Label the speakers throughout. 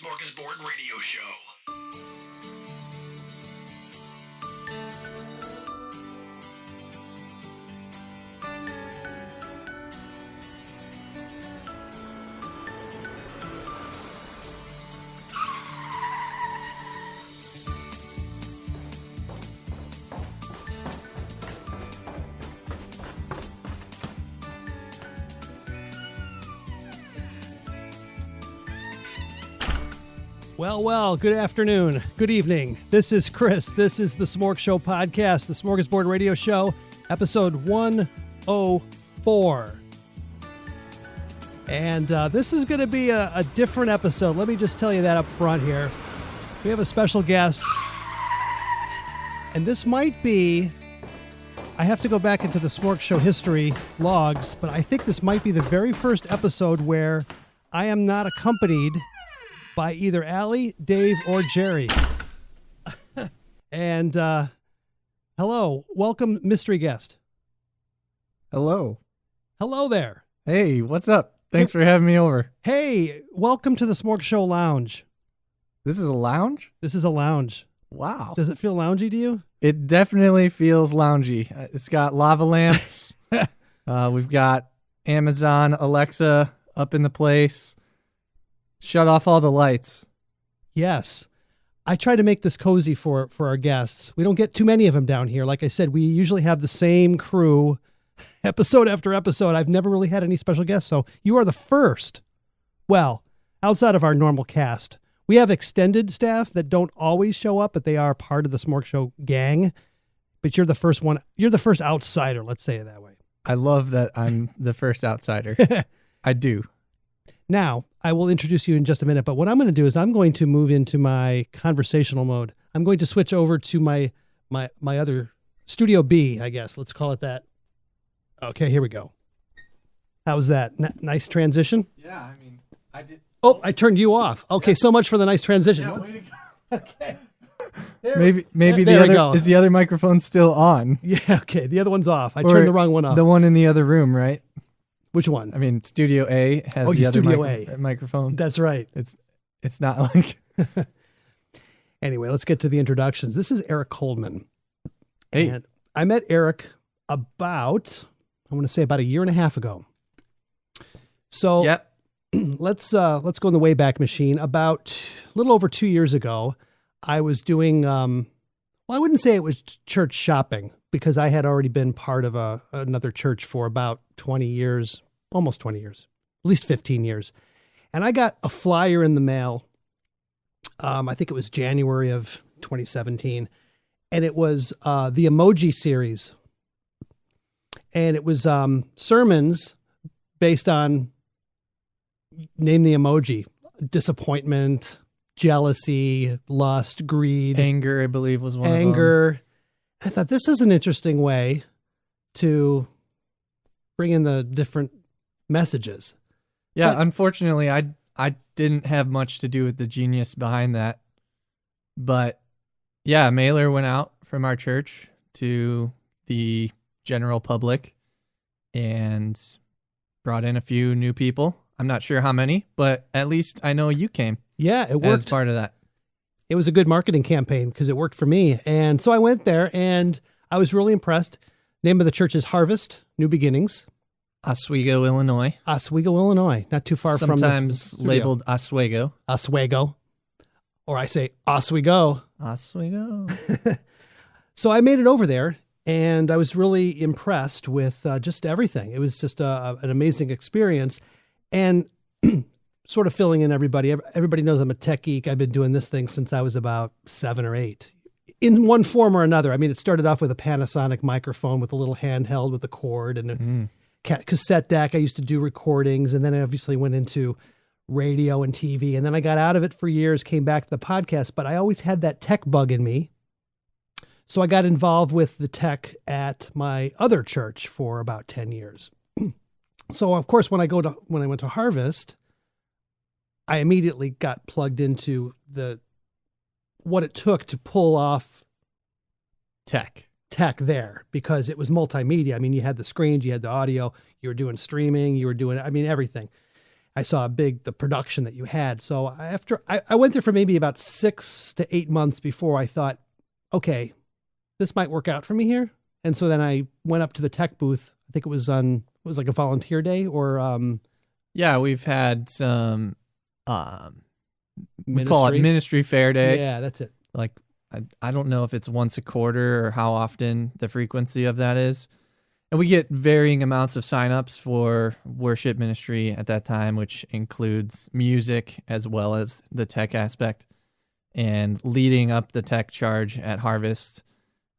Speaker 1: Smorgasbord Radio Show.
Speaker 2: Well, good afternoon, good evening. This is Chris. This is the SmorgShow Podcast, the Smorgasbord Radio Show, episode 104. And this is going to be a different episode. Let me just tell you that up front here. We have a special guest. And this might be, I have to go back into the SmorgShow history logs, but I think this might be the very first episode where I am not accompanied by either Allie, Dave, or Jerry. And hello, welcome, mystery guest.
Speaker 3: Hello.
Speaker 2: Hello there.
Speaker 3: Hey, what's up? Thanks for having me over.
Speaker 2: Hey, welcome to the SmorgShow Lounge.
Speaker 3: This is a lounge?
Speaker 2: This is a lounge.
Speaker 3: Wow.
Speaker 2: Does it feel loungy to you?
Speaker 3: It definitely feels loungy. It's got lava lamps. We've got Amazon Alexa up in the place. Shut off all the lights.
Speaker 2: Yes. I try to make this cozy for our guests. We don't get too many of them down here. Like I said, we usually have the same crew episode after episode. I've never really had any special guests, so you are the first. Well, outside of our normal cast, we have extended staff that don't always show up, but they are part of the SmorgShow gang. But you're the first one. You're the first outsider, let's say it that way.
Speaker 3: I love that I'm the first outsider. I do.
Speaker 2: Now, I will introduce you in just a minute, but what I'm going to do is I'm going to move into my conversational mode. I'm going to switch over to my other Studio B, I guess. Let's call it that. Okay, here we go. How's that? Nice transition?
Speaker 3: Yeah, I mean, I did.
Speaker 2: Oh, I turned you off. Okay, so much for the nice transition.
Speaker 3: Yeah, way to go.
Speaker 2: Okay.
Speaker 3: Maybe the other microphone still on?
Speaker 2: Yeah, okay. The other one's off. I turned the wrong one off.
Speaker 3: The one in the other room, right?
Speaker 2: Which one?
Speaker 3: I mean, Studio A has the other microphone.
Speaker 2: That's right.
Speaker 3: It's not like...
Speaker 2: Anyway, let's get to the introductions. This is Eric Coleman.
Speaker 3: Hey.
Speaker 2: And I met Eric about a year and a half ago. So
Speaker 3: yep.
Speaker 2: let's go in the Wayback Machine. About a little over 2 years ago, I was doing, I wouldn't say it was church shopping, because I had already been part of another church for about 20 years, almost 20 years, at least 15 years. And I got a flyer in the mail. I think it was January of 2017. And it was the emoji series. And it was sermons based on, name the emoji, disappointment, jealousy, lust, greed.
Speaker 3: Anger, I believe, was one of them.
Speaker 2: Anger. I thought this is an interesting way to bring in the different messages.
Speaker 3: Yeah,
Speaker 2: so,
Speaker 3: unfortunately, I didn't have much to do with the genius behind that. But yeah, a mailer went out from our church to the general public and brought in a few new people. I'm not sure how many, but at least I know you came.
Speaker 2: Yeah, it worked.
Speaker 3: As part of that.
Speaker 2: It was a good marketing campaign because it worked for me. And so I went there and I was really impressed. Name of the church is Harvest, New Beginnings.
Speaker 3: Oswego, Illinois.
Speaker 2: Oswego, Illinois. Not too far from the
Speaker 3: Sometimes labeled Oswego.
Speaker 2: Oswego. Or I say Oswego.
Speaker 3: Oswego.
Speaker 2: So I made it over there and I was really impressed with just everything. It was just an amazing experience. And sort of filling in everybody. Everybody knows I'm a tech geek. I've been doing this thing since I was about 7 or 8 in one form or another. I mean, it started off with a Panasonic microphone with a little handheld with a cord and a cassette deck. I used to do recordings, and then I obviously went into radio and TV, and then I got out of it for years, came back to the podcast, but I always had that tech bug in me. So I got involved with the tech at my other church for about 10 years. So of course, when I went to Harvest, I immediately got plugged into what it took to pull off
Speaker 3: tech
Speaker 2: there, because it was multimedia. I mean, you had the screens, you had the audio, you were doing streaming, you were doing, everything. I saw the production that you had. So after I went there for maybe about 6 to 8 months before I thought, okay, this might work out for me here. And so then I went up to the tech booth. I think it was like a volunteer day or
Speaker 3: Yeah, we've had some we call it ministry fair day.
Speaker 2: Yeah, that's it.
Speaker 3: Like I don't know if it's once a quarter or how often the frequency of that is. And we get varying amounts of signups for worship ministry at that time, which includes music as well as the tech aspect. And leading up the tech charge at Harvest,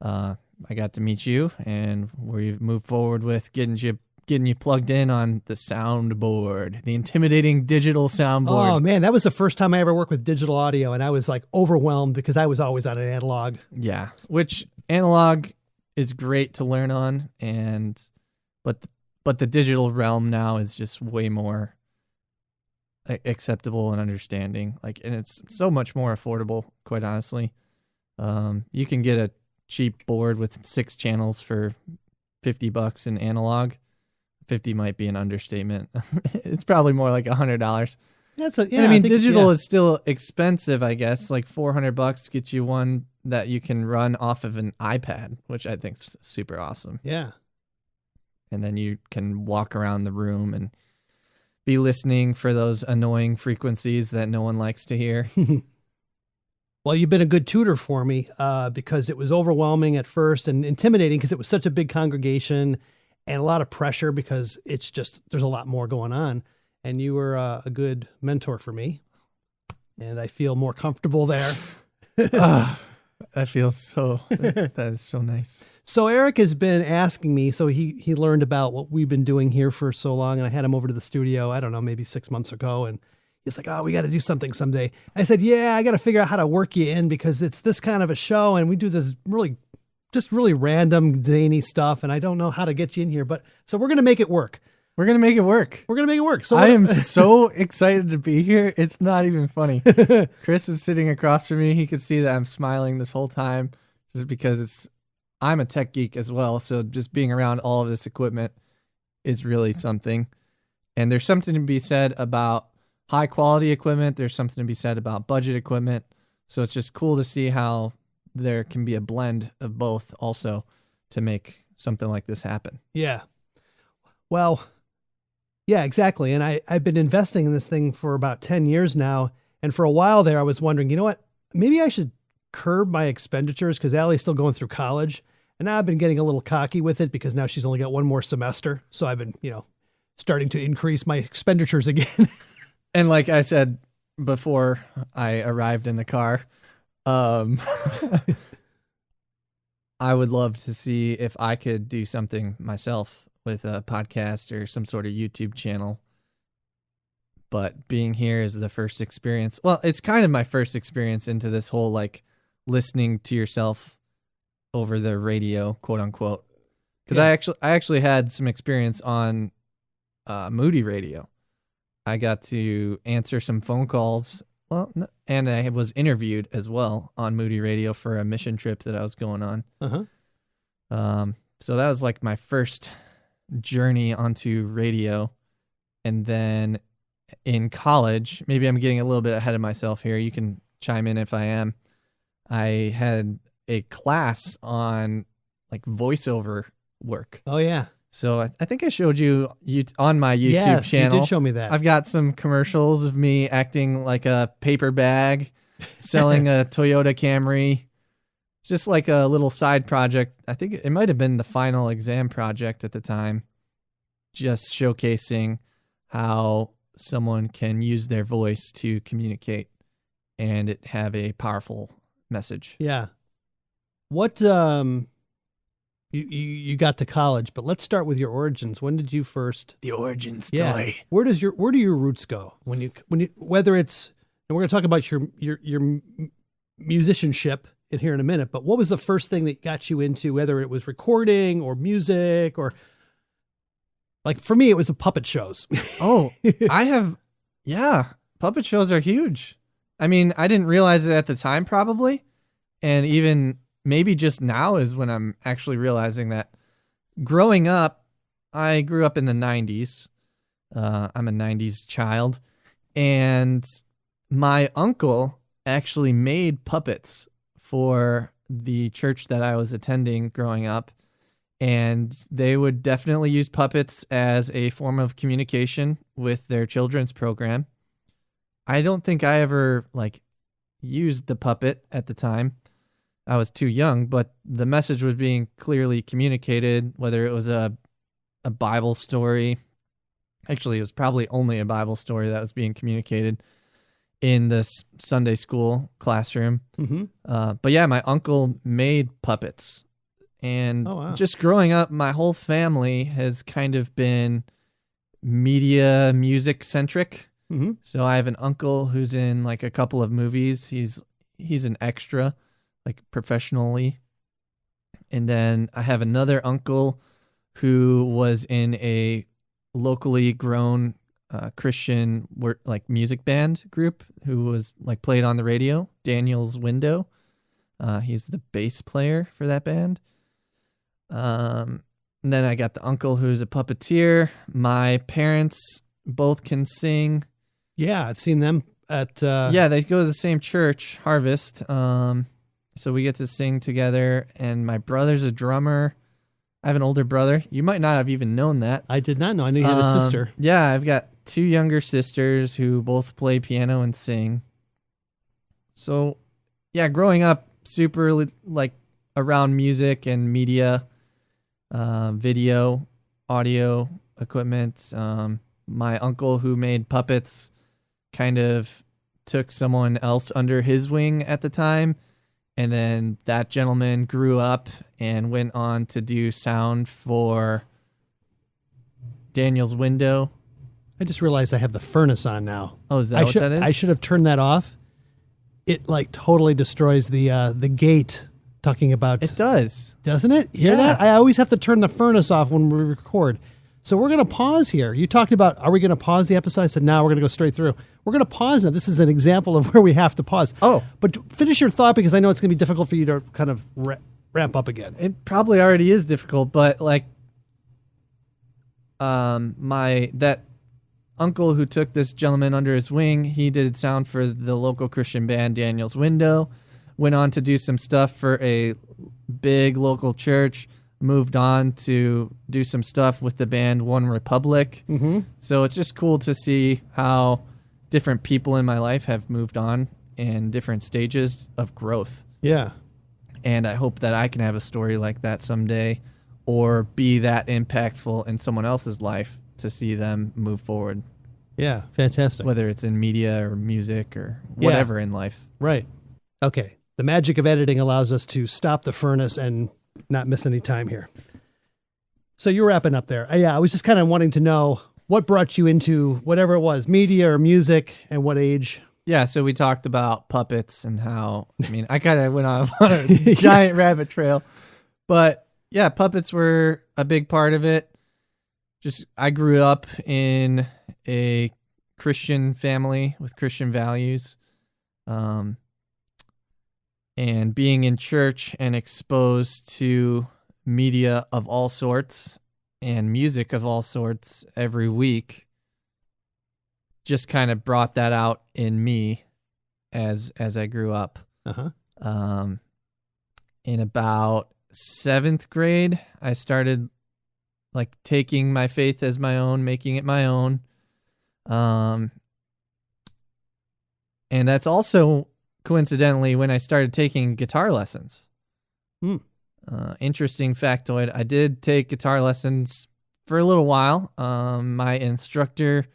Speaker 3: I got to meet you, and we've moved forward with getting you plugged in on the soundboard, the intimidating digital soundboard.
Speaker 2: Oh man, that was the first time I ever worked with digital audio, and I was like overwhelmed because I was always on an analog.
Speaker 3: Yeah, which analog is great to learn on, but the digital realm now is just way more acceptable and understanding. And it's so much more affordable, quite honestly. You can get a cheap board with 6 channels for $50 in analog. 50 might be an understatement. It's probably more like $100. Digital is still expensive, I guess. Like $400 gets you one that you can run off of an iPad, which I think is super awesome.
Speaker 2: Yeah.
Speaker 3: And then you can walk around the room and be listening for those annoying frequencies that no one likes to hear.
Speaker 2: Well, you've been a good tutor for me because it was overwhelming at first and intimidating because it was such a big congregation and a lot of pressure because there's a lot more going on. And you were a good mentor for me. And I feel more comfortable there.
Speaker 3: That is so nice.
Speaker 2: So Eric has been asking me, so he learned about what we've been doing here for so long. And I had him over to the studio, I don't know, maybe 6 months ago. And he's like, oh, we got to do something someday. I said, yeah, I got to figure out how to work you in because it's this kind of a show. And we do this really random, zany stuff. And I don't know how to get you in here. But so we're going to make it work.
Speaker 3: We're going to make it work.
Speaker 2: So
Speaker 3: I am so excited to be here. It's not even funny. Chris is sitting across from me. He could see that I'm smiling this whole time just because I'm a tech geek as well. So just being around all of this equipment is really something. And there's something to be said about high quality equipment. There's something to be said about budget equipment. So it's just cool to see how there can be a blend of both also to make something like this happen.
Speaker 2: Yeah. Well, yeah, exactly. And I've been investing in this thing for about 10 years now. And for a while there, I was wondering, you know what, maybe I should curb my expenditures because Allie's still going through college. And now I've been getting a little cocky with it because now she's only got one more semester. So I've been, starting to increase my expenditures again.
Speaker 3: And like I said before I arrived in the car, I would love to see if I could do something myself with a podcast or some sort of YouTube channel. But being here is the first experience. Well, it's kind of my first experience into this whole listening to yourself over the radio, quote unquote. Because I actually had some experience on Moody Radio. I got to answer some phone calls. Well, and I was interviewed as well on Moody Radio for a mission trip that I was going on. So that was like my first journey onto radio. And then in college, maybe I'm getting a little bit ahead of myself here. You can chime in if I am. I had a class on voiceover work.
Speaker 2: Oh yeah.
Speaker 3: So I think I showed you on my YouTube channel.
Speaker 2: You did show me that.
Speaker 3: I've got some commercials of me acting like a paper bag, selling a Toyota Camry. It's just like a little side project. I think it might have been the final exam project at the time, just showcasing how someone can use their voice to communicate and it have a powerful message.
Speaker 2: Yeah. What you got to college, but let's start with your origins. When did you first?
Speaker 3: The origin story.
Speaker 2: Yeah. Where do your roots go when you whether it's, and we're going to talk about your musicianship in here in a minute, but what was the first thing that got you into, whether it was recording or music or for me, it was the puppet shows.
Speaker 3: Oh, puppet shows are huge. I mean, I didn't realize it at the time probably. And even maybe just now is when I'm actually realizing that growing up, I grew up in the 90s. I'm a 90s child. And my uncle actually made puppets for the church that I was attending growing up. And they would definitely use puppets as a form of communication with their children's program. I don't think I ever used the puppet at the time. I was too young, but the message was being clearly communicated, whether it was a Bible story. Actually, it was probably only a Bible story that was being communicated in this Sunday school classroom.
Speaker 2: Mm-hmm.
Speaker 3: But yeah, my uncle made puppets. And just growing up, my whole family has kind of been media, music centric.
Speaker 2: Mm-hmm.
Speaker 3: So I have an uncle who's in a couple of movies. He's an extra, professionally. And then I have another uncle who was in a locally grown Christian music band group who was played on the radio, Daniel's Window. He's the bass player for that band. And then I got the uncle who's a puppeteer. My parents both can sing.
Speaker 2: Yeah, I've seen them at...
Speaker 3: Yeah, they go to the same church, Harvest. So we get to sing together, and my brother's a drummer. I have an older brother. You might not have even known that.
Speaker 2: I did not know. I knew you had a sister.
Speaker 3: Yeah, I've got 2 younger sisters who both play piano and sing. So, yeah, growing up super around music and media, video, audio equipment. My uncle who made puppets kind of took someone else under his wing at the time. And then that gentleman grew up and went on to do sound for Daniel's Window.
Speaker 2: I just realized I have the furnace on now.
Speaker 3: Oh, is that what that is?
Speaker 2: I should have turned that off. It totally destroys the gate. Talking about
Speaker 3: it does,
Speaker 2: doesn't it? Hear that? I always have to turn the furnace off when we record. So we're going to pause here. You talked about, are we going to pause the episode? I said, no, we're going to go straight through. We're going to pause now. This is an example of where we have to pause.
Speaker 3: Oh.
Speaker 2: But finish your thought, because I know it's going to be difficult for you to kind of ramp up again.
Speaker 3: It probably already is difficult, but that uncle who took this gentleman under his wing, he did sound for the local Christian band Daniel's Window, went on to do some stuff for a big local church, moved on to do some stuff with the band One Republic.
Speaker 2: Mm-hmm.
Speaker 3: So it's just cool to see how different people in my life have moved on in different stages of growth.
Speaker 2: Yeah.
Speaker 3: And I hope that I can have a story like that someday, or be that impactful in someone else's life to see them move forward.
Speaker 2: Yeah, fantastic.
Speaker 3: Whether it's in media or music or whatever in life.
Speaker 2: Right. Okay. The magic of editing allows us to stop the furnace and not miss any time here. So you're wrapping up there. I was just kind of wanting to know what brought you into whatever it was, media or music, and what age.
Speaker 3: Yeah, so we talked about puppets and how, I kind of went on a giant rabbit trail. But yeah, puppets were a big part of it. Just, I grew up in a Christian family with Christian values. And being in church and exposed to media of all sorts and music of all sorts every week just kind of brought that out in me as I grew up.
Speaker 2: Uh-huh.
Speaker 3: In about 7th grade, I started taking my faith as my own, making it my own. And that's also coincidentally when I started taking guitar lessons. Interesting factoid. I did take guitar lessons for a little while. My instructor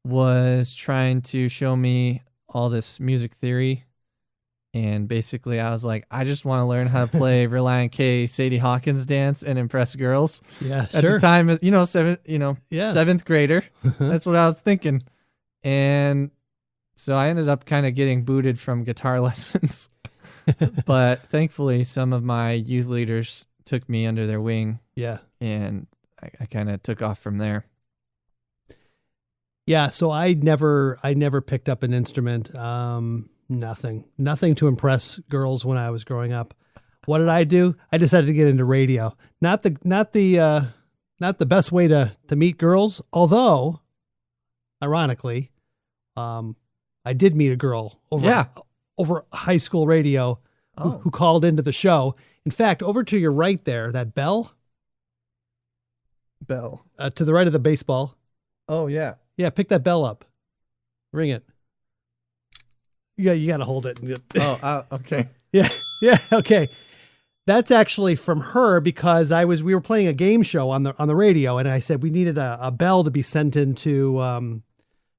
Speaker 3: was trying to show me all this music theory. And basically I was like, I just want to learn how to play Relient K, Sadie Hawkins dance and impress girls.
Speaker 2: Yeah,
Speaker 3: At the time, 7th grader. That's what I was thinking. And so I ended up kind of getting booted from guitar lessons. But thankfully, some of my youth leaders took me under their wing.
Speaker 2: Yeah.
Speaker 3: And I kind of took off from there.
Speaker 2: Yeah, so I never picked up an instrument. Nothing to impress girls when I was growing up. What did I do? I decided to get into radio. Not the best way to meet girls, although ironically, I did meet a girl over high school radio who called into the show. In fact, over to your right there, that bell to the right of the baseball.
Speaker 3: Oh, yeah.
Speaker 2: Yeah, pick that bell up. Ring it. Yeah, you got to hold it.
Speaker 3: Okay.
Speaker 2: Yeah, okay. That's actually from her because we were playing a game show on the radio, and I said we needed a bell to be sent into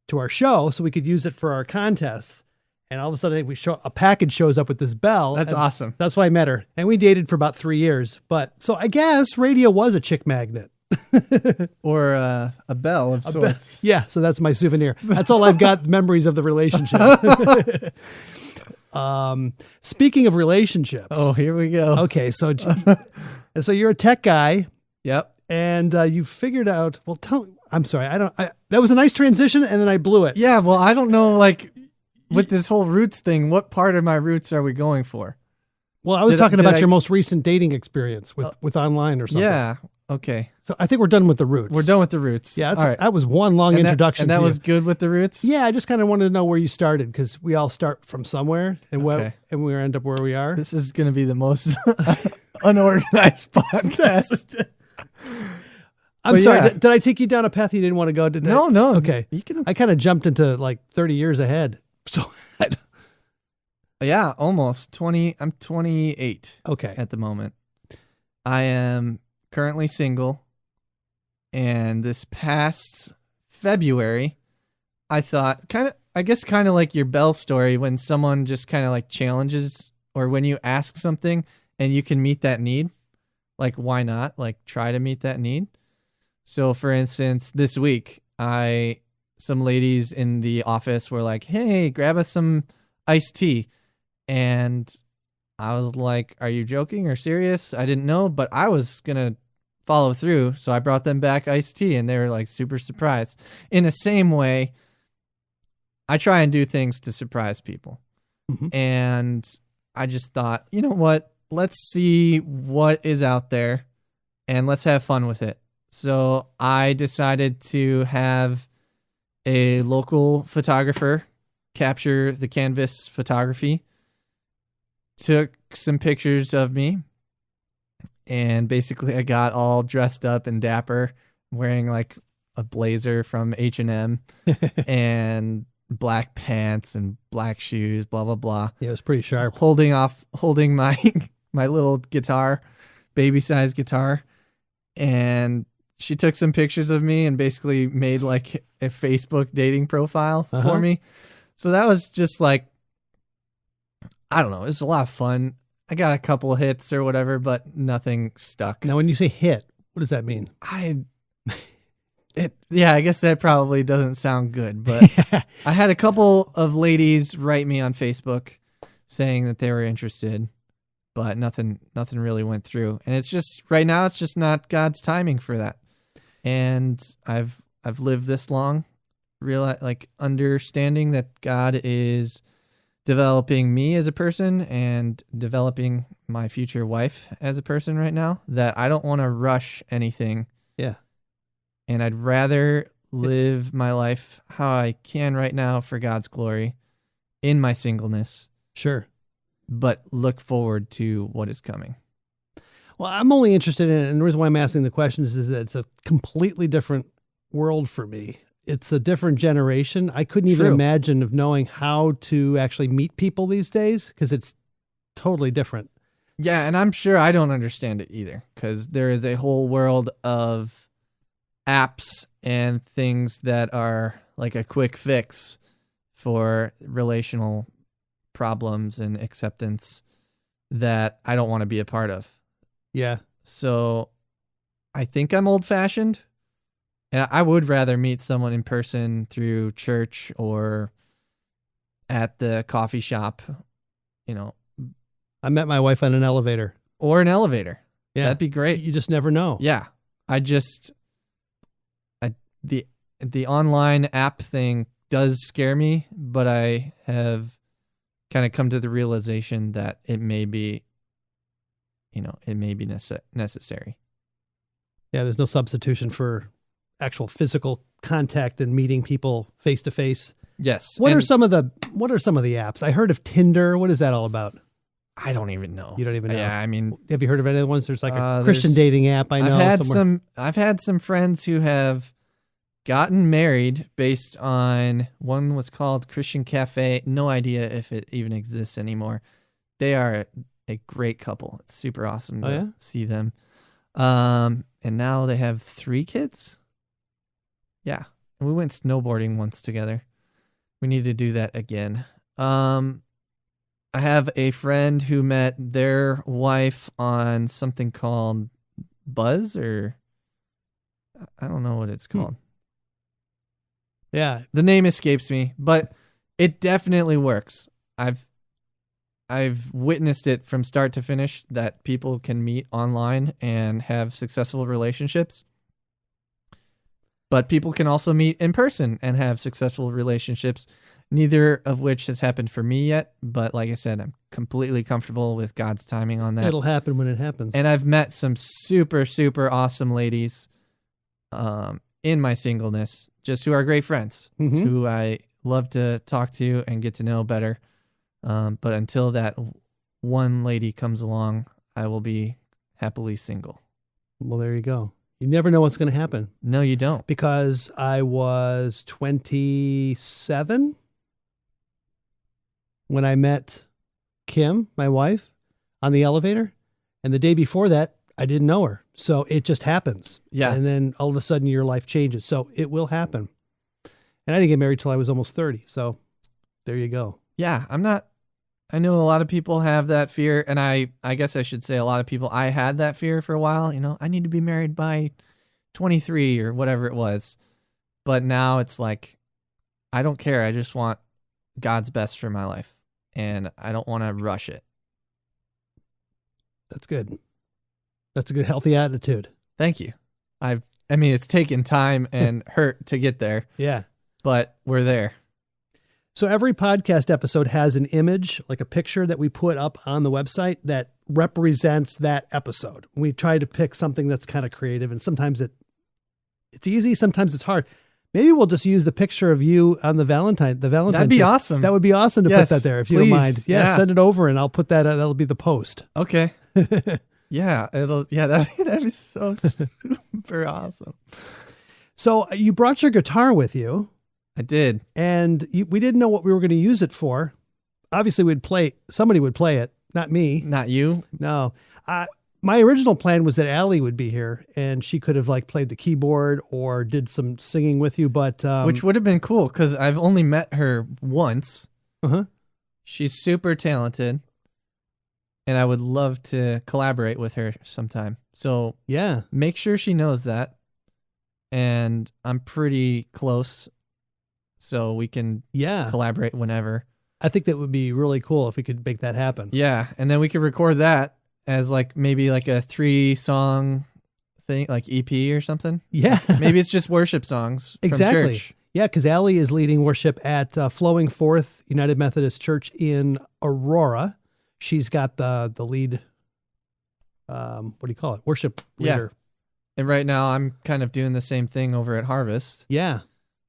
Speaker 2: to our show so we could use it for our contests. And all of a sudden, a package shows up with this bell.
Speaker 3: That's awesome.
Speaker 2: That's why I met her, and we dated for about 3 years. But so I guess radio was a chick magnet.
Speaker 3: Or a bell of sorts.
Speaker 2: Yeah, so that's my souvenir. That's all I've got memories of the relationship. Speaking of relationships.
Speaker 3: Oh, here we go.
Speaker 2: Okay, so you're a tech guy.
Speaker 3: Yep.
Speaker 2: And you figured out, I'm sorry, that was a nice transition and then I blew it.
Speaker 3: Yeah, well, I don't know, like, with this whole roots thing, what part of my roots are we going for?
Speaker 2: Well, I was talking about your most recent dating experience with online or something.
Speaker 3: Yeah. Okay.
Speaker 2: So I think we're done with the roots.
Speaker 3: We're done with the roots.
Speaker 2: Yeah, that was one long introduction.
Speaker 3: And that was good with the roots?
Speaker 2: Yeah, I just kind of wanted to know where you started because we all start from somewhere and we end up where we are.
Speaker 3: This is going to be the most unorganized podcast.
Speaker 2: I'm sorry. Yeah. Did I take you down a path you didn't want to go?
Speaker 3: No.
Speaker 2: Okay. I kind of jumped into like 30 years ahead. So
Speaker 3: yeah, almost 20. I'm 28.
Speaker 2: Okay.
Speaker 3: At the moment. I am currently single, and this past February, I thought kind of like your Bell story, when someone just kind of like challenges, or when you ask something and you can meet that need, like why not? Like try to meet that need. So for instance, this week, some ladies in the office were like, "Hey, grab us some iced tea," and I was like, "Are you joking or serious?" I didn't know, but I was going to follow through. So I brought them back iced tea and they were like super surprised. In the same way, I try and do things to surprise people. Mm-hmm. And I just thought, you know what? Let's see what is out there and let's have fun with it. So I decided to have a local photographer capture the canvas photography. Took some pictures of me, and basically I got all dressed up and dapper, wearing like a blazer from H&M and black pants and black shoes, blah, blah, blah.
Speaker 2: Yeah, it was pretty sharp.
Speaker 3: Holding my my little guitar, baby-sized guitar, and she took some pictures of me and basically made like a Facebook dating profile for me. So that was just like, I don't know. It was a lot of fun. I got a couple of hits or whatever, but nothing stuck.
Speaker 2: Now, when you say hit, what does that mean?
Speaker 3: I guess that probably doesn't sound good, but I had a couple of ladies write me on Facebook saying that they were interested, but nothing really went through. And it's just right now, it's just not God's timing for that. And I've lived this long, understanding that God is developing me as a person and developing my future wife as a person right now, that I don't want to rush anything.
Speaker 2: Yeah.
Speaker 3: And I'd rather live my life how I can right now for God's glory in my singleness.
Speaker 2: Sure.
Speaker 3: But look forward to what is coming.
Speaker 2: Well, I'm only interested in it, and the reason why I'm asking the questions is that it's a completely different world for me. It's a different generation. I couldn't even imagine of knowing how to actually meet people these days because it's totally different.
Speaker 3: Yeah, and I'm sure I don't understand it either because there is a whole world of apps and things that are like a quick fix for relational problems and acceptance that I don't want to be a part of.
Speaker 2: Yeah.
Speaker 3: So I think I'm old-fashioned. And I would rather meet someone in person through church or at the coffee shop,
Speaker 2: I met my wife on an elevator.
Speaker 3: Or an elevator.
Speaker 2: Yeah.
Speaker 3: That'd be great.
Speaker 2: You just never know.
Speaker 3: Yeah. The online app thing does scare me, but I have kind of come to the realization that it may be, necessary.
Speaker 2: Yeah, there's no substitution for actual physical contact and meeting people face to face.
Speaker 3: Yes.
Speaker 2: What are some of the apps? I heard of Tinder. What is that all about?
Speaker 3: I don't even know.
Speaker 2: You don't even know.
Speaker 3: Yeah, I mean,
Speaker 2: have you heard of any of the ones? There's like a Christian dating app. I know.
Speaker 3: I've had some friends who have gotten married based on, one was called Christian Cafe. No idea if it even exists anymore. They are a great couple. It's super awesome to see them. And now they have 3 kids. Yeah. We went snowboarding once together. We need to do that again. I have a friend who met their wife on something called Buzz, or I don't know what it's called.
Speaker 2: Yeah.
Speaker 3: The name escapes me, but it definitely works. I've witnessed it from start to finish, that people can meet online and have successful relationships. But people can also meet in person and have successful relationships, neither of which has happened for me yet. But like I said, I'm completely comfortable with God's timing on that.
Speaker 2: It'll happen when it happens.
Speaker 3: And I've met some super, super awesome ladies in my singleness, just who are great friends, who I love to talk to and get to know better. But until that one lady comes along, I will be happily single.
Speaker 2: Well, there you go. You never know what's going to happen.
Speaker 3: No, you don't.
Speaker 2: Because I was 27 when I met Kim, my wife, on the elevator. And the day before that, I didn't know her. So it just happens.
Speaker 3: Yeah.
Speaker 2: And then all of a sudden your life changes. So it will happen. And I didn't get married till I was almost 30. So there you go.
Speaker 3: Yeah, I know a lot of people have that fear, and I guess I should say a lot of people, I had that fear for a while, I need to be married by 23 or whatever it was. But now it's like, I don't care. I just want God's best for my life, and I don't want to rush it.
Speaker 2: That's good. That's a good, healthy attitude.
Speaker 3: Thank you. I mean, it's taken time and hurt to get there.
Speaker 2: Yeah.
Speaker 3: But we're there.
Speaker 2: So every podcast episode has an image, like a picture that we put up on the website that represents that episode. We try to pick something that's kind of creative, and sometimes it's easy, sometimes it's hard. Maybe we'll just use the picture of you on the Valentine. That'd
Speaker 3: be
Speaker 2: trip.
Speaker 3: Awesome.
Speaker 2: That would be awesome to put that there, if you don't mind. Yeah, send it over, and I'll put that. That'll be the post.
Speaker 3: Okay. Yeah, that'd be so super awesome.
Speaker 2: So you brought your guitar with you.
Speaker 3: I did.
Speaker 2: And we didn't know what we were going to use it for. Obviously, somebody would play it, not me.
Speaker 3: Not you?
Speaker 2: No. My original plan was that Allie would be here, and she could have played the keyboard or did some singing with you, but...
Speaker 3: which would have been cool, because I've only met her once.
Speaker 2: Uh-huh.
Speaker 3: She's super talented, and I would love to collaborate with her sometime. So
Speaker 2: yeah,
Speaker 3: make sure she knows that. And I'm pretty close, so we can collaborate whenever.
Speaker 2: I think that would be really cool if we could make that happen.
Speaker 3: Yeah, and then we could record that as maybe a 3-song thing, like EP or something.
Speaker 2: Yeah.
Speaker 3: Maybe it's just worship songs
Speaker 2: exactly.
Speaker 3: from church.
Speaker 2: Yeah, because Allie is leading worship at Flowing Forth United Methodist Church in Aurora. She's got the lead, what do you call it? Worship leader.
Speaker 3: And right now I'm kind of doing the same thing over at Harvest.
Speaker 2: Yeah.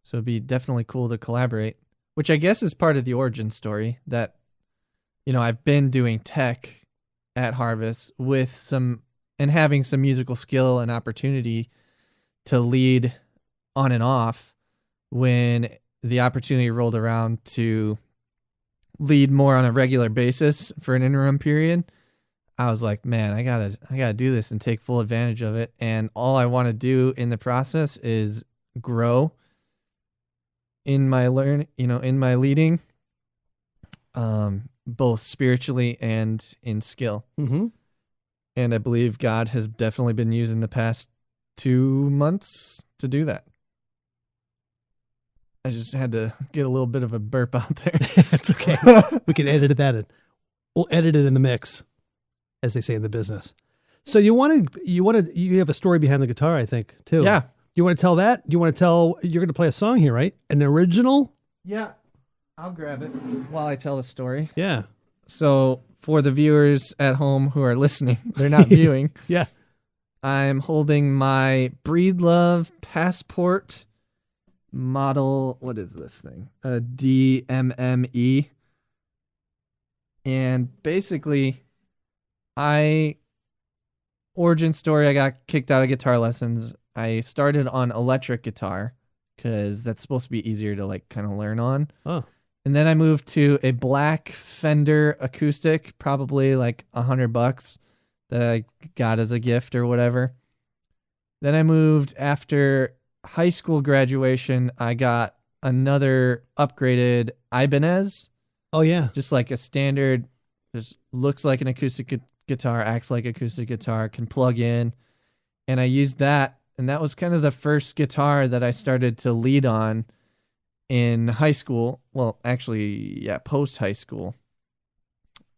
Speaker 3: So it'd be definitely cool to collaborate, which I guess is part of the origin story that, I've been doing tech at Harvest and having some musical skill and opportunity to lead on and off. When the opportunity rolled around to lead more on a regular basis for an interim period, I was like, man, I gotta do this and take full advantage of it. And all I want to do in the process is grow in my in my leading, both spiritually and in skill.
Speaker 2: Mm-hmm.
Speaker 3: And I believe God has definitely been using the past 2 months to do that. I just had to get a little bit of a burp out there.
Speaker 2: That's okay. We can edit that in. We'll edit it in the mix, as they say in the business. So you have a story behind the guitar, I think, too.
Speaker 3: Yeah.
Speaker 2: You want to tell that? You're going to play a song here, right? An original?
Speaker 3: Yeah. I'll grab it while I tell the story. I'm holding my Breedlove Passport model. What is this thing? A DMME. And basically, origin story, I got kicked out of guitar lessons. I started on electric guitar because that's supposed to be easier to like kind of learn on.
Speaker 2: Oh.
Speaker 3: And then I moved to a black Fender acoustic, probably like $100 that I got as a gift or whatever. Then I moved after high school graduation. I got another upgraded Ibanez.
Speaker 2: Oh, yeah.
Speaker 3: Just like a standard, just looks like an acoustic guitar, acts like acoustic guitar, can plug in. And I used that. And that was kind of the first guitar that I started to lead on in high school. Well, actually, yeah, post high school.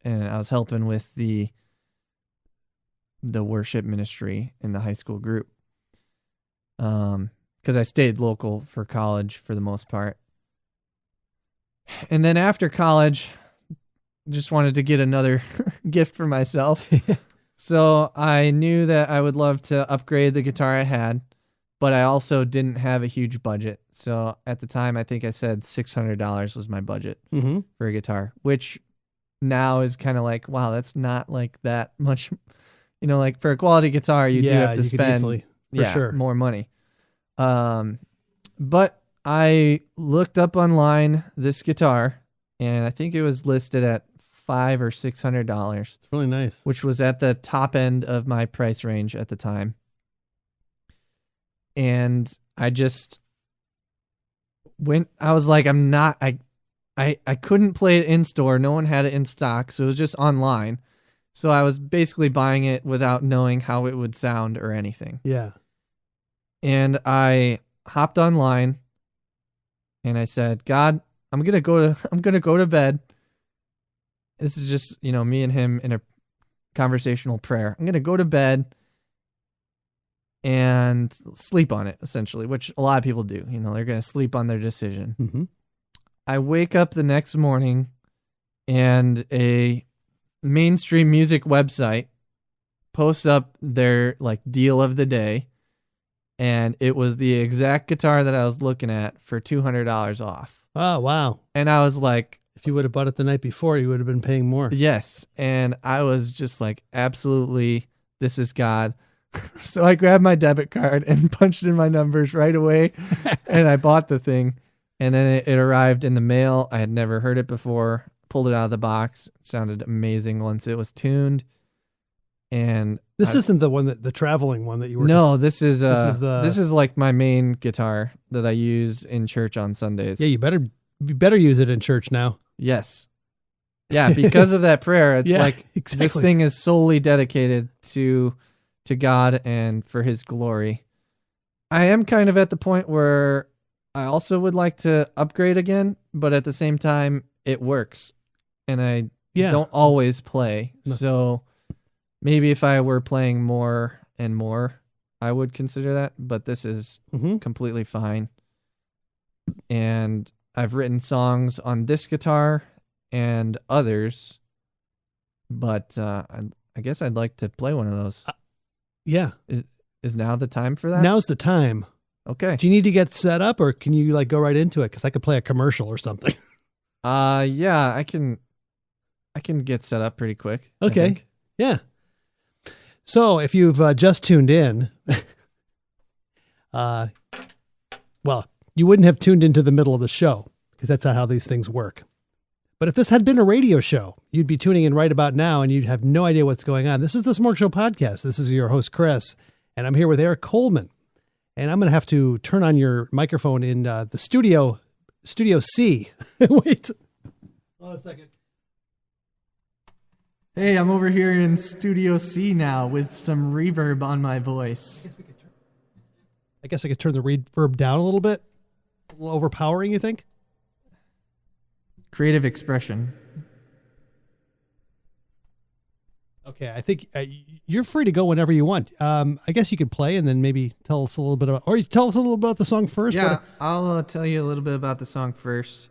Speaker 3: And I was helping with the worship ministry in the high school group. Because I stayed local for college for the most part. And then after college, just wanted to get another gift for myself. So I knew that I would love to upgrade the guitar I had, but I also didn't have a huge budget. So at the time, I think I said $600 was my budget for a guitar, which now is kind of like, wow, that's not like that much. You know, like for a quality guitar, you do have to spend more money. But I looked up online this guitar, and I think it was listed at $500 or $600.
Speaker 2: It's really nice.
Speaker 3: Which was at the top end of my price range at the time. And I just I was like, I couldn't play it in store. No one had it in stock, so it was just online. So I was basically buying it without knowing how it would sound or anything.
Speaker 2: Yeah.
Speaker 3: And I hopped online and I said, God, I'm going to go to bed. This is just, me and him in a conversational prayer. I'm going to go to bed and sleep on it, essentially, which a lot of people do. They're going to sleep on their decision.
Speaker 2: Mm-hmm.
Speaker 3: I wake up the next morning and a mainstream music website posts up their deal of the day. And it was the exact guitar that I was looking at for $200 off.
Speaker 2: Oh, wow.
Speaker 3: And I was like,
Speaker 2: if you would have bought it the night before, you would have been paying more.
Speaker 3: Yes. And I was just like, absolutely, this is God. So I grabbed my debit card and punched in my numbers right away. And I bought the thing. And then it arrived in the mail. I had never heard it before. Pulled it out of the box. It sounded amazing once it was tuned. And
Speaker 2: this isn't the one the traveling one that you were.
Speaker 3: No, this is like my main guitar that I use in church on Sundays.
Speaker 2: Yeah, you better use it in church now.
Speaker 3: Yes. Yeah, because of that prayer, it's
Speaker 2: exactly.
Speaker 3: This thing is solely dedicated to God and for his glory. I am kind of at the point where I also would like to upgrade again, but at the same time, it works. And I don't always play. No. So maybe if I were playing more and more, I would consider that. But this is completely fine. And I've written songs on this guitar and others. But I guess I'd like to play one of those.
Speaker 2: Yeah.
Speaker 3: Is now the time for that?
Speaker 2: Now's the time.
Speaker 3: Okay.
Speaker 2: Do you need to get set up, or can you go right into it? Because I could play a commercial or something.
Speaker 3: Yeah, I can get set up pretty quick.
Speaker 2: Okay. Yeah. So if you've just tuned in, well, you wouldn't have tuned into the middle of the show because that's not how these things work. But if this had been a radio show, you'd be tuning in right about now and you'd have no idea what's going on. This is the SmorgShow Podcast. This is your host, Chris, and I'm here with Eric Coleman. And I'm going to have to turn on your microphone in the Studio C. Wait. Hold on a second.
Speaker 3: Hey, I'm over here in Studio C now with some reverb on my voice.
Speaker 2: I guess I could turn the reverb down a little bit. A little overpowering, you think?
Speaker 3: Creative expression.
Speaker 2: Okay, I think you're free to go whenever you want. I guess you could play and then maybe tell us a little bit about, or you tell us a little about the song first.
Speaker 3: Yeah, I'll tell you a little bit about the song first.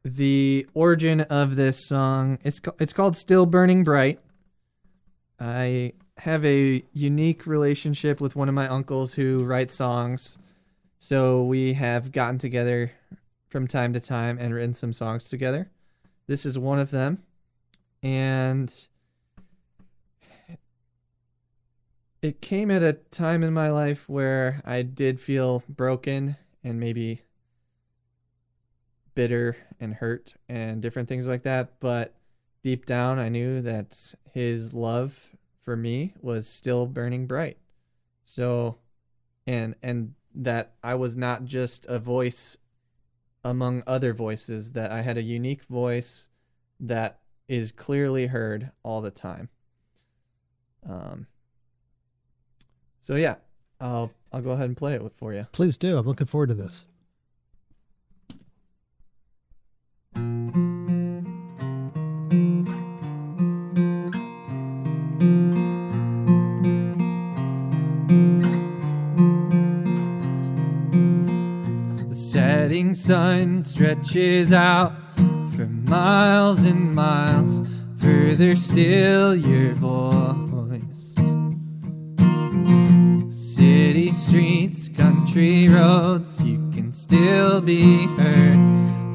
Speaker 3: The origin of this song, it's called Still Burning Bright. I have a unique relationship with one of my uncles who writes songs. So we have gotten together from time to time and written some songs together. This is one of them. And it came at a time in my life where I did feel broken and maybe bitter and hurt and different things like that. But deep down, I knew that his love for me was still burning bright. So, and that I was not just a voice among other voices, that I had a unique voice that is clearly heard all the time. So yeah, I'll go ahead and play it for you.
Speaker 2: Please do. I'm looking forward to this.
Speaker 3: The setting sun stretches out for miles and miles, further still your voice. City streets, country roads, you can still be heard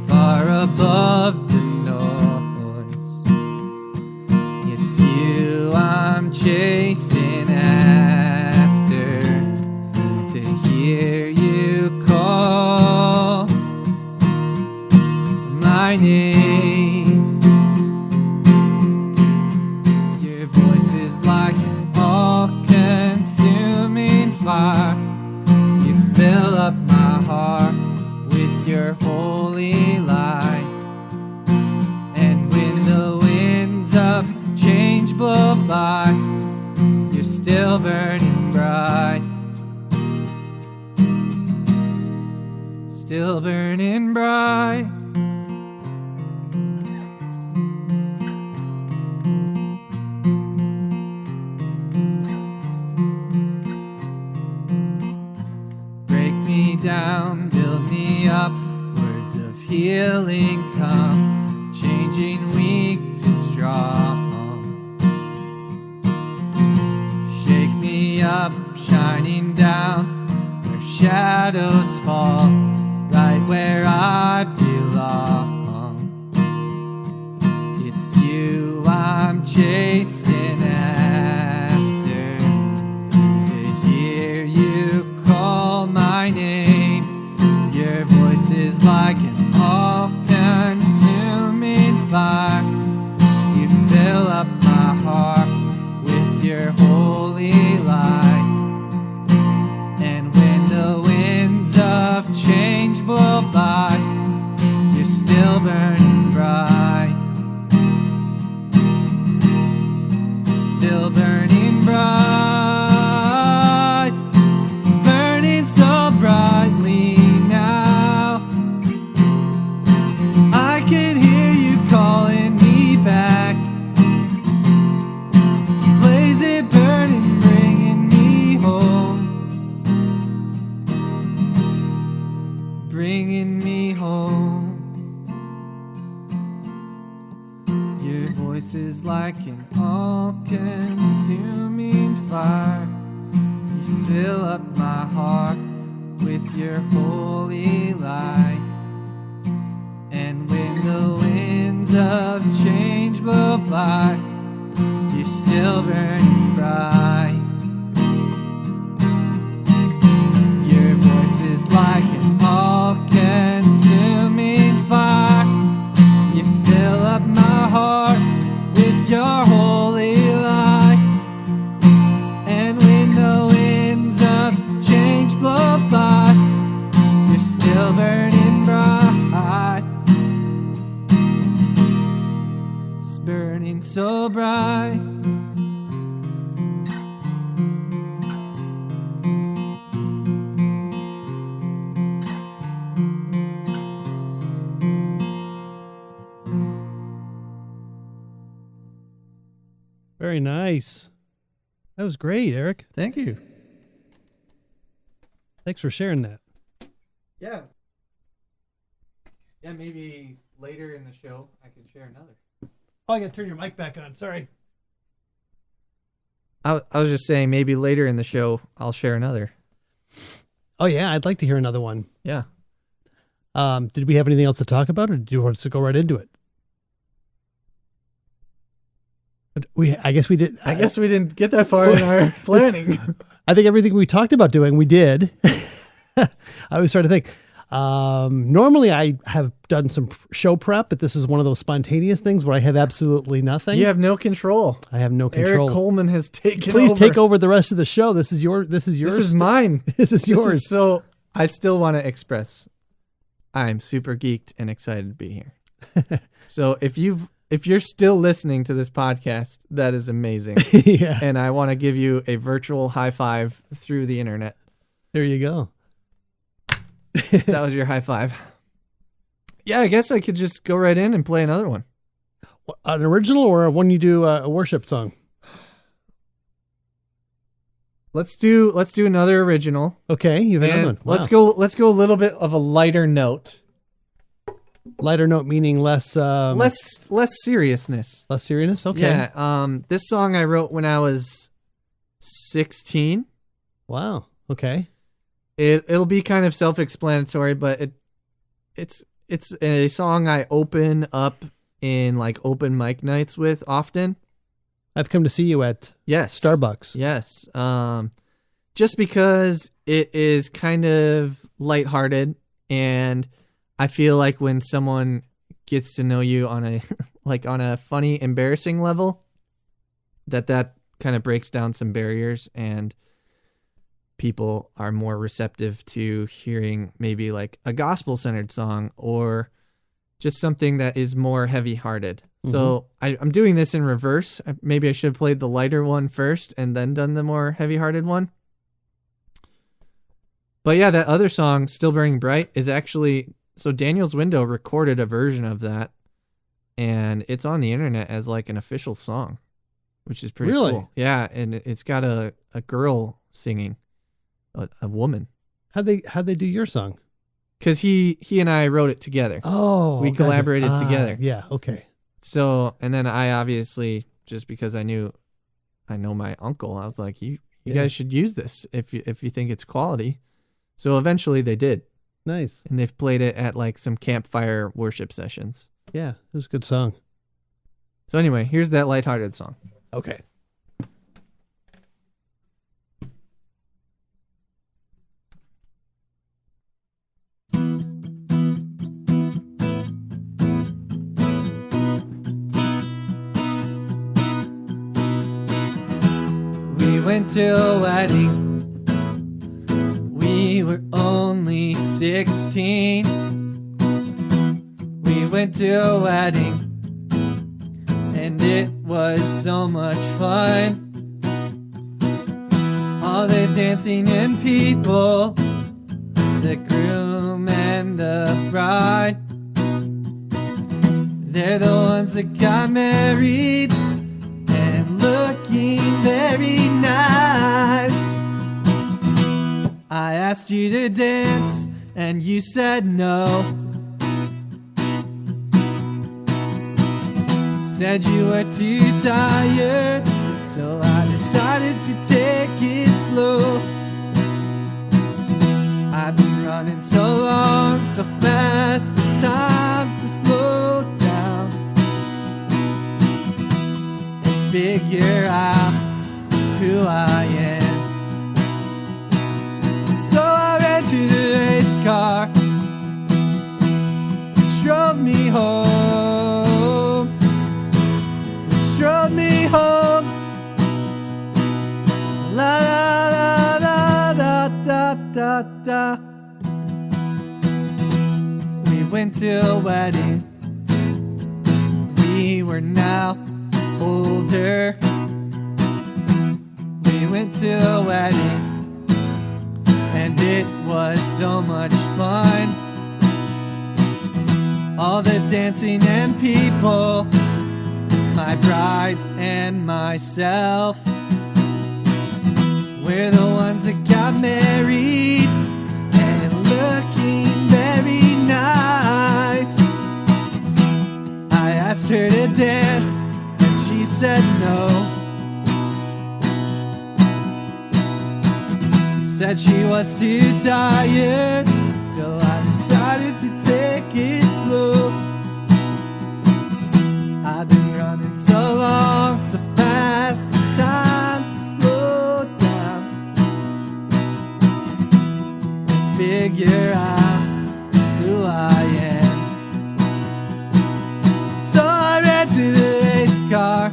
Speaker 3: far above the noise. It's you I'm chasing after, to hear you call my name. Your voice is like an all-consuming fire. You fill up my heart with your holy light. And when the winds of change blow by, you're still burning bright. Still burning bright. Break me down, build me up, words of healing come, changing weak to strong. Shake me up, shining down where shadows fall, right where I belong. It's you I'm chasing after, to hear you call my name. Your voice is like an all-consuming fire. You fill up my heart with your holy light. And when the winds of change blow by, you're still burning bright. Still burning bright. Burning so brightly now. I can hear you calling me back. Blazing, burning, bringing me home. Bringing me home. Your voice is like an all-consuming fire. You fill up my heart with your holy light. And when the winds of change blow by, you're still burning bright. Your voice is like an all-consuming fire. You fill up my heart with your holy light. And when the winds of change blow by, you're still burning bright. It's burning so bright.
Speaker 2: Very nice. That was great, Eric.
Speaker 3: Thank you.
Speaker 2: Thanks for sharing that.
Speaker 3: Yeah. Yeah, maybe later in the show I can share another.
Speaker 2: Oh, I got to turn your mic back on. Sorry.
Speaker 3: I was just saying maybe later in the show I'll share another.
Speaker 2: Oh yeah, I'd like to hear another one.
Speaker 3: Yeah.
Speaker 2: Did we have anything else to talk about, or do you want us to go right into it? I guess we did.
Speaker 3: I guess we didn't get that far in our planning.
Speaker 2: I think everything we talked about doing, we did. I was trying to think. Normally I have done some show prep, but this is one of those spontaneous things where I have absolutely nothing.
Speaker 3: You have no control.
Speaker 2: I have no control.
Speaker 3: Eric Coleman has taken
Speaker 2: Please
Speaker 3: over.
Speaker 2: take over the rest of the show. This is yours.
Speaker 3: This is mine.
Speaker 2: This is yours.
Speaker 3: So I still want to express I'm super geeked and excited to be here. So if you're still listening to this podcast, that is amazing.
Speaker 2: Yeah.
Speaker 3: And I want to give you a virtual high five through the internet.
Speaker 2: There you go.
Speaker 3: That was your high five. Yeah, I guess I could just go right in and play another one.
Speaker 2: An original or one you do a worship song?
Speaker 3: Let's do another original.
Speaker 2: Okay, you have another one. Wow.
Speaker 3: Let's go a little bit of a lighter note.
Speaker 2: Lighter note meaning less
Speaker 3: seriousness.
Speaker 2: Less seriousness? Okay.
Speaker 3: Yeah. This song I wrote when I was 16.
Speaker 2: Wow. Okay.
Speaker 3: It'll be kind of self-explanatory, but it's a song I open up in like open mic nights with often.
Speaker 2: I've come to see you at Starbucks.
Speaker 3: Yes. Just because it is kind of lighthearted, and I feel like when someone gets to know you on a on a funny, embarrassing level, that kind of breaks down some barriers, and people are more receptive to hearing maybe like a gospel-centered song or just something that is more heavy-hearted. Mm-hmm. So I'm doing this in reverse. Maybe I should have played the lighter one first and then done the more heavy-hearted one. But yeah, that other song, Still Burning Bright, is actually... So Daniel's Window recorded a version of that, and it's on the internet as like an official song, which is pretty cool. Yeah, and it's got a girl singing, a woman. How'd
Speaker 2: they do your song?
Speaker 3: Because he and I wrote it together.
Speaker 2: Oh,
Speaker 3: we collaborated together.
Speaker 2: Yeah, okay.
Speaker 3: So, and then I obviously, just because I know my uncle, I was like, you guys should use this if you think it's quality. So eventually they did.
Speaker 2: Nice.
Speaker 3: And they've played it at like some campfire worship sessions.
Speaker 2: Yeah, it was a good song.
Speaker 3: So anyway, here's that lighthearted song.
Speaker 2: Okay.
Speaker 3: We went to a wedding. We were only 16. We went to a wedding, and it was so much fun. All the dancing and people, the groom and the bride, they're the ones that got married and looking very nice. I asked you to dance, and you said no. Said you were too tired, so I decided to take it slow. I've been running so long, so fast, it's time to slow down and figure out who I am. To the race car, which drove me home, la la la la da da da da. We went to a wedding. We were now older. We went to a wedding, and it was so much fun. All the dancing and people, my bride and myself, we're the ones that got married and looking very nice. I asked her to dance, and she said no. said she was too tired, so I decided to take it slow. I've been running so long, so fast, it's time to slow down and figure out who I am. So I ran to the race car,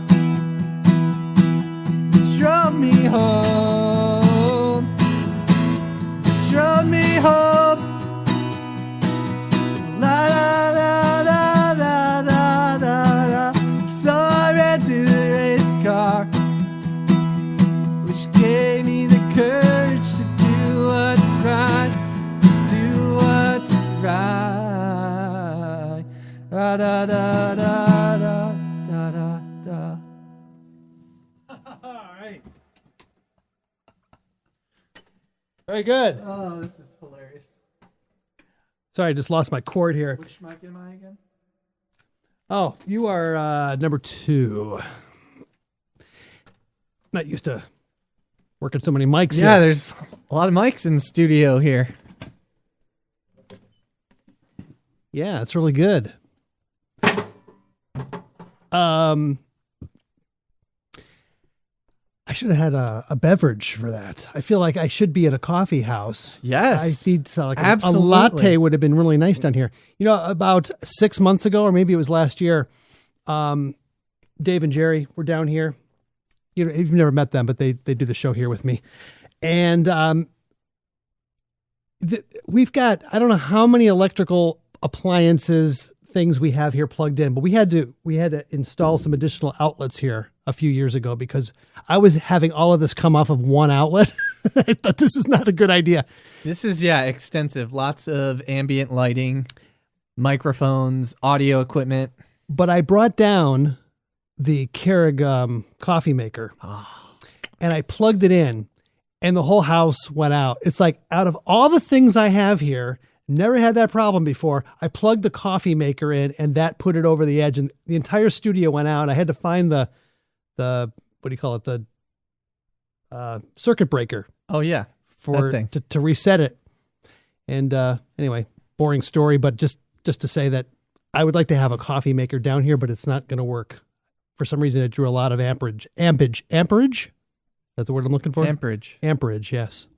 Speaker 3: it drove me home, it drove me home. La la la la la la la la. So I ran to the race car, which gave me the courage to do what's right, to do what's right. Da da da da da da da da.
Speaker 2: All right. Very good.
Speaker 3: Oh, this is hilarious.
Speaker 2: Sorry, I just lost my cord here.
Speaker 3: Which mic am I again?
Speaker 2: Oh, you are number 2. Not used to working so many mics
Speaker 3: Yeah,
Speaker 2: here.
Speaker 3: there's a lot of mics in the studio here.
Speaker 2: Yeah, it's really good. I should have had a beverage for that. I feel like I should be at a coffee house.
Speaker 3: Yes.
Speaker 2: I need like a
Speaker 3: Absolutely.
Speaker 2: latte would have been really nice down here. You know, about 6 months ago, or maybe it was last year, Dave and Jerry were down here. You know, you've never met them, but they do the show here with me. And we've got, I don't know how many electrical appliances things we have here plugged in, but we had to install some additional outlets here a few years ago because I was having all of this come off of one outlet. I thought this is not a good idea.
Speaker 3: This is, extensive. Lots of ambient lighting, microphones, audio equipment.
Speaker 2: But I brought down the Keurig coffee maker and I plugged it in and the whole house went out. It's like, out of all the things I have here, never had that problem before. I plugged the coffee maker in and that put it over the edge and the entire studio went out. I had to find the what do you call it? The circuit breaker.
Speaker 3: Oh yeah.
Speaker 2: For to reset it. And anyway, boring story, but just to say that I would like to have a coffee maker down here, but it's not going to work. For some reason, it drew a lot of amperage. Amperage? That's the word I'm looking for? Amperage, yes.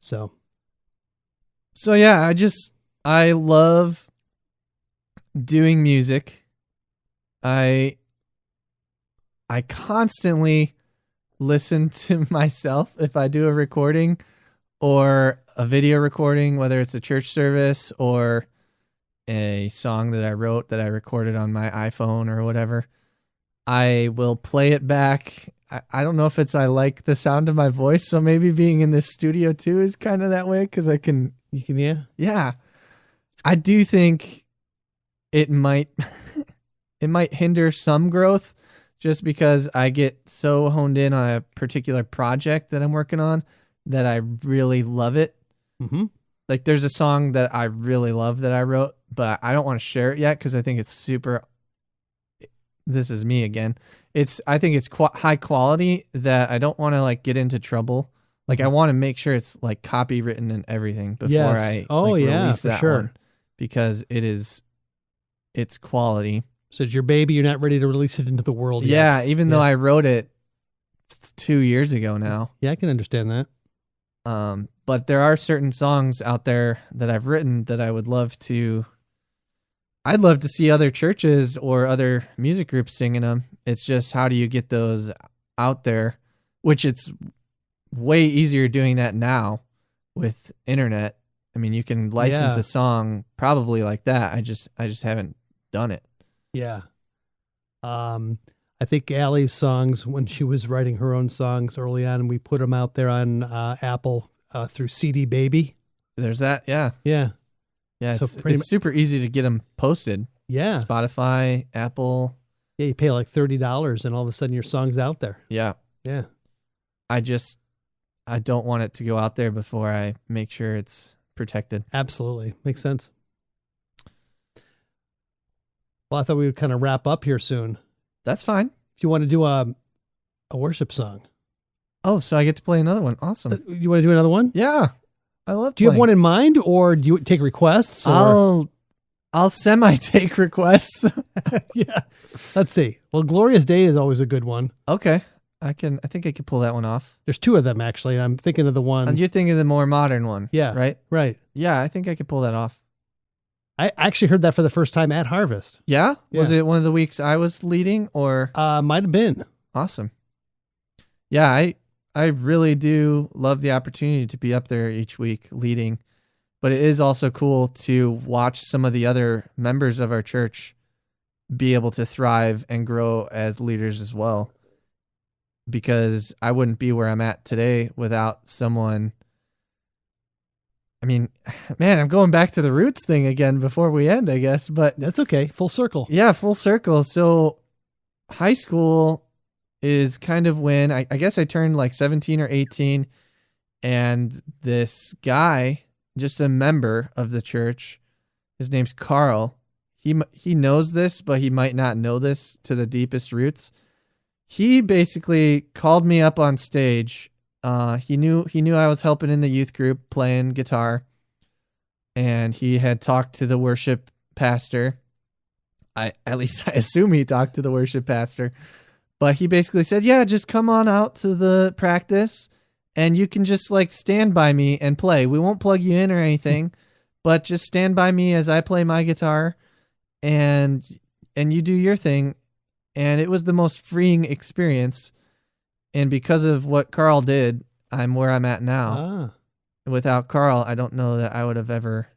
Speaker 2: So yeah, I love doing music. I constantly listen to myself if I do a recording or a video recording, whether it's a church service or a song that I wrote that I recorded on my iPhone or whatever. I will play it back. I don't know if it's I like the sound of my voice, so maybe being in this studio too is kind of that way because I can. You can,
Speaker 3: yeah. I do think it might hinder some growth just because I get so honed in on a particular project that I'm working on that I really love it.
Speaker 2: Mm-hmm.
Speaker 3: Like there's a song that I really love that I wrote, but I don't want to share it yet because I think it's super. This is me again. I think it's high quality that I don't want to like get into trouble. Like I want to make sure it's like copywritten and everything before I release that one because it's quality.
Speaker 2: So it's your baby. You're not ready to release it into the world yet.
Speaker 3: Yeah, even though I wrote it 2 years ago now.
Speaker 2: Yeah, I can understand that.
Speaker 3: But there are certain songs out there that I've written that I'd love to see other churches or other music groups singing them. It's just, how do you get those out there? Which it's way easier doing that now with internet. I mean, you can license a song probably like that. I just haven't done it.
Speaker 2: Yeah. I think Allie's songs, when she was writing her own songs early on, and we put them out there on Apple through CD Baby.
Speaker 3: There's that. Yeah.
Speaker 2: Yeah.
Speaker 3: Yeah. So it's super easy to get them posted.
Speaker 2: Yeah.
Speaker 3: Spotify, Apple.
Speaker 2: Yeah. You pay like $30 and all of a sudden your song's out there.
Speaker 3: Yeah.
Speaker 2: Yeah.
Speaker 3: I don't want it to go out there before I make sure it's protected.
Speaker 2: Absolutely. Makes sense. Well, I thought we would kind of wrap up here soon.
Speaker 3: That's fine.
Speaker 2: If you want to do a worship song.
Speaker 3: Oh, so I get to play another one. Awesome.
Speaker 2: You want to do another one?
Speaker 3: Yeah. I love
Speaker 2: Do you have
Speaker 3: playing.
Speaker 2: one in mind, or do you take requests? Or?
Speaker 3: I'll semi-take requests.
Speaker 2: Yeah. Let's see. Well, Glorious Day is always a good one.
Speaker 3: Okay. I think I can pull that one off.
Speaker 2: There's two of them, actually. I'm thinking of the one.
Speaker 3: And you're thinking of the more modern one.
Speaker 2: Yeah.
Speaker 3: Right?
Speaker 2: Right.
Speaker 3: Yeah, I think I could pull that off.
Speaker 2: I actually heard that for the first time at Harvest.
Speaker 3: Yeah? Was
Speaker 2: Yeah.
Speaker 3: it one of the weeks I was leading or?
Speaker 2: Might have been.
Speaker 3: Awesome. Yeah, I really do love the opportunity to be up there each week leading, but it is also cool to watch some of the other members of our church be able to thrive and grow as leaders as well, because I wouldn't be where I'm at today without someone. I mean, man, I'm going back to the roots thing again before we end, I guess, but
Speaker 2: That's okay. Full circle.
Speaker 3: yeah, full circle. So high school is kind of when I guess I turned like 17 or 18, and this guy, just a member of the church, his name's Carl. He knows this, but he might not know this to the deepest roots. He basically called me up on stage. He knew I was helping in the youth group playing guitar, and he had talked to the worship pastor. At least I assume he talked to the worship pastor. But he basically said, yeah, just come on out to the practice and you can just like stand by me and play. We won't plug you in or anything, but just stand by me as I play my guitar and you do your thing. And it was the most freeing experience. And because of what Carl did, I'm where I'm at now. Without Carl, I don't know that I would have ever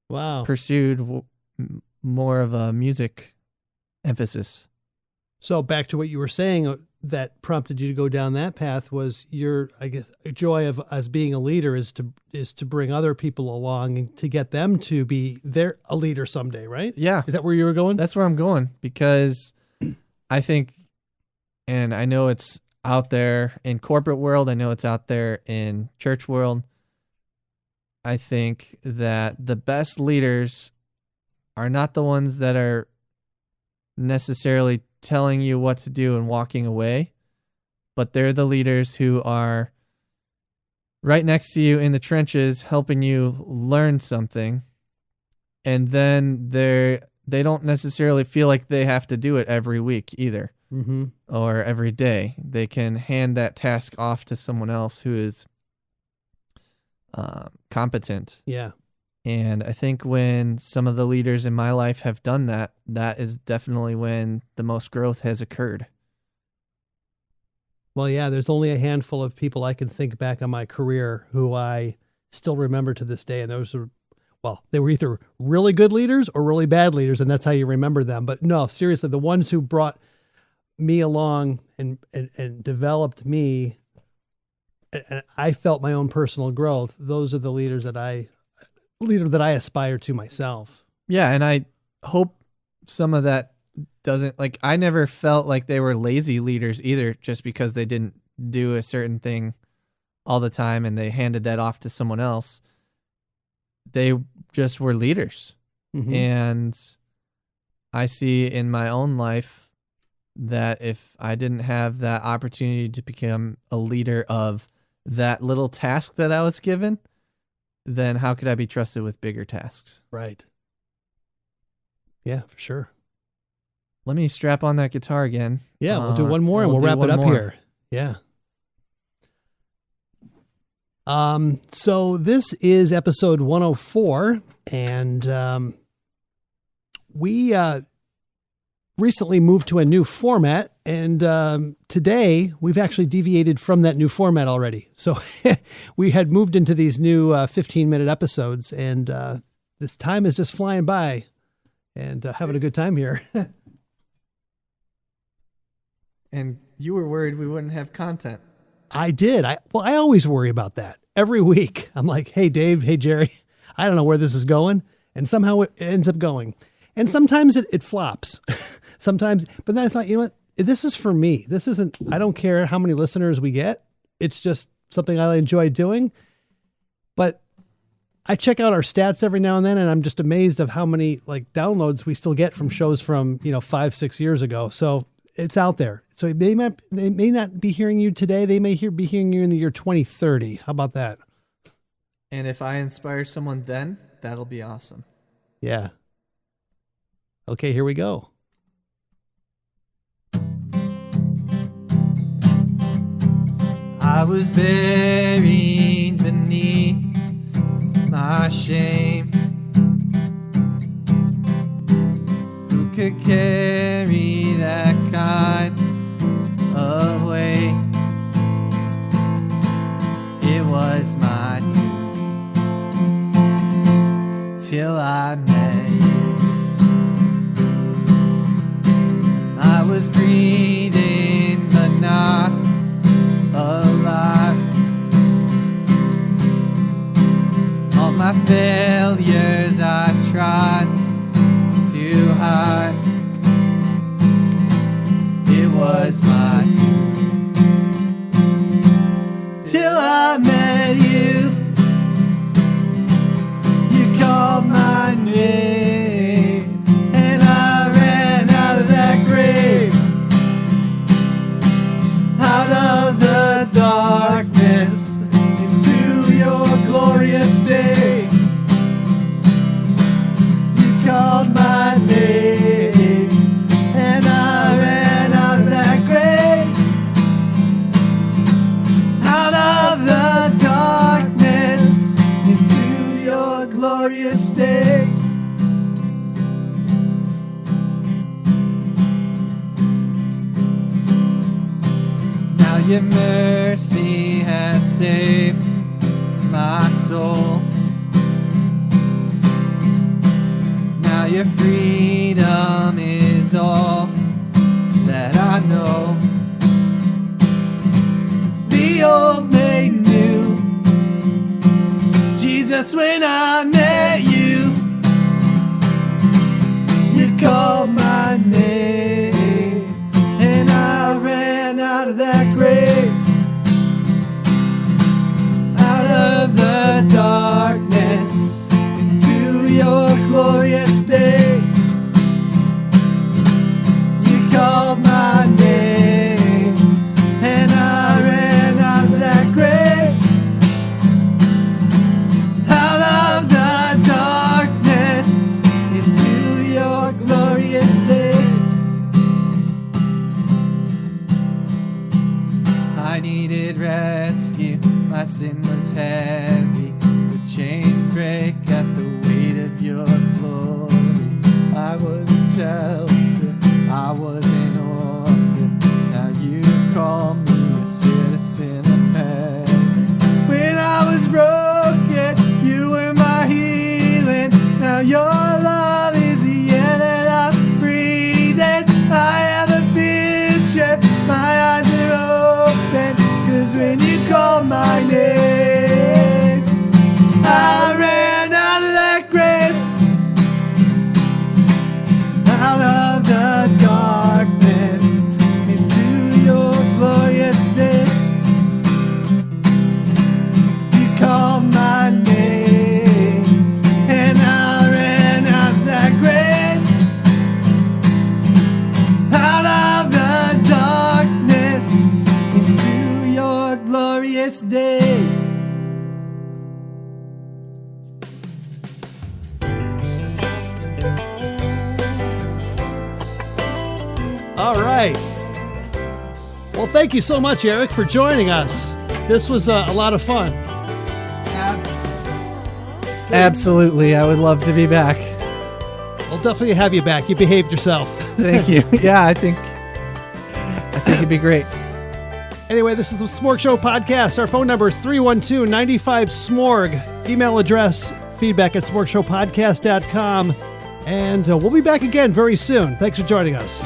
Speaker 3: pursued more of a music emphasis.
Speaker 2: So back to what you were saying that prompted you to go down that path was your, I guess, joy of as being a leader is to bring other people along and to get them to be a leader someday, right?
Speaker 3: Yeah.
Speaker 2: Is that where you were going?
Speaker 3: That's where I'm going, because I think, and I know it's out there in corporate world, I know it's out there in church world. I think that the best leaders are not the ones that are necessarily telling you what to do and walking away, but they're the leaders who are right next to you in the trenches, helping you learn something. And then they don't necessarily feel like they have to do it every week either, or every day. They can hand that task off to someone else who is competent.
Speaker 2: Yeah.
Speaker 3: And I think when some of the leaders in my life have done that, that is definitely when the most growth has occurred.
Speaker 2: Well, yeah, there's only a handful of people I can think back on my career who I still remember to this day. And those are, well, they were either really good leaders or really bad leaders, and that's how you remember them. But no, seriously, the ones who brought me along and developed me, and I felt my own personal growth, those are the leaders that I aspire to myself.
Speaker 3: Yeah, and I hope some of that doesn't, like, I never felt like they were lazy leaders either, just because they didn't do a certain thing all the time and they handed that off to someone else. They just were leaders. And I see in my own life that if I didn't have that opportunity to become a leader of that little task that I was given, then how could I be trusted with bigger tasks?
Speaker 2: Right. Yeah, for sure.
Speaker 3: Let me strap on that guitar again.
Speaker 2: Yeah, we'll do one more and we'll wrap it up here. Yeah. So this is episode 104, and we recently moved to a new format, and today we've actually deviated from that new format already. So we had moved into these new 15-minute episodes, and this time is just flying by, and having a good time here.
Speaker 3: And you were worried we wouldn't have content.
Speaker 2: I did. I always worry about that every week. I'm like, hey, Dave, hey, Jerry, I don't know where this is going. And somehow it ends up going. And sometimes it flops. Sometimes. But then I thought, you know what? This is for me. This isn't, I don't care how many listeners we get. It's just something I enjoy doing. But I check out our stats every now and then, and I'm just amazed of how many like downloads we still get from shows from, 5-6 years ago. So it's out there. So they may not be hearing you today. They may be hearing you in the year 2030. How about that?
Speaker 3: And if I inspire someone then, that'll be awesome.
Speaker 2: Yeah. Okay, here we go.
Speaker 3: I was buried beneath my shame. Who could carry that kind of weight? It was my tomb till I met you. I was breathing but not alive. All my failures I tried to hide. It was my tomb till I met you. You called my name and I ran out of that grave, out of the darkness into your glorious day. You called my name and I ran out of that grave, out of the darkness into your glorious day. Now your mercy has saved my soul. Now your freedom is all that I know. The old made new. Jesus, when I met you, you called my name and I ran out of that grave, out of the darkness into your glorious day. You called my name and I ran out of that grave, out of the darkness into your glorious day. I needed rescue, my sin was heavy, the chains break at the weight of your glory. I was a shelter, I was an orphan, now you call me a citizen of heaven. When I was broken, you were my healing, now your love is the air that I'm breathing. I have a future, my eyes are open, 'cause when you call my name, I ran out of that grave, out of the darkness into your glorious day. You called my name and I ran out of that grave, out of the darkness into your glorious day.
Speaker 2: All right. Well, thank you so much, Eric, for joining us. This was a lot of fun.
Speaker 3: Absolutely. I would love to be back.
Speaker 2: We'll definitely have you back. You behaved yourself.
Speaker 3: Thank you. Yeah, I think it'd be great.
Speaker 2: Anyway, this is the SmorgShow Podcast. Our phone number is 312-95-SMORG. Email address, feedback@smorgshowpodcast.com. And we'll be back again very soon. Thanks for joining us.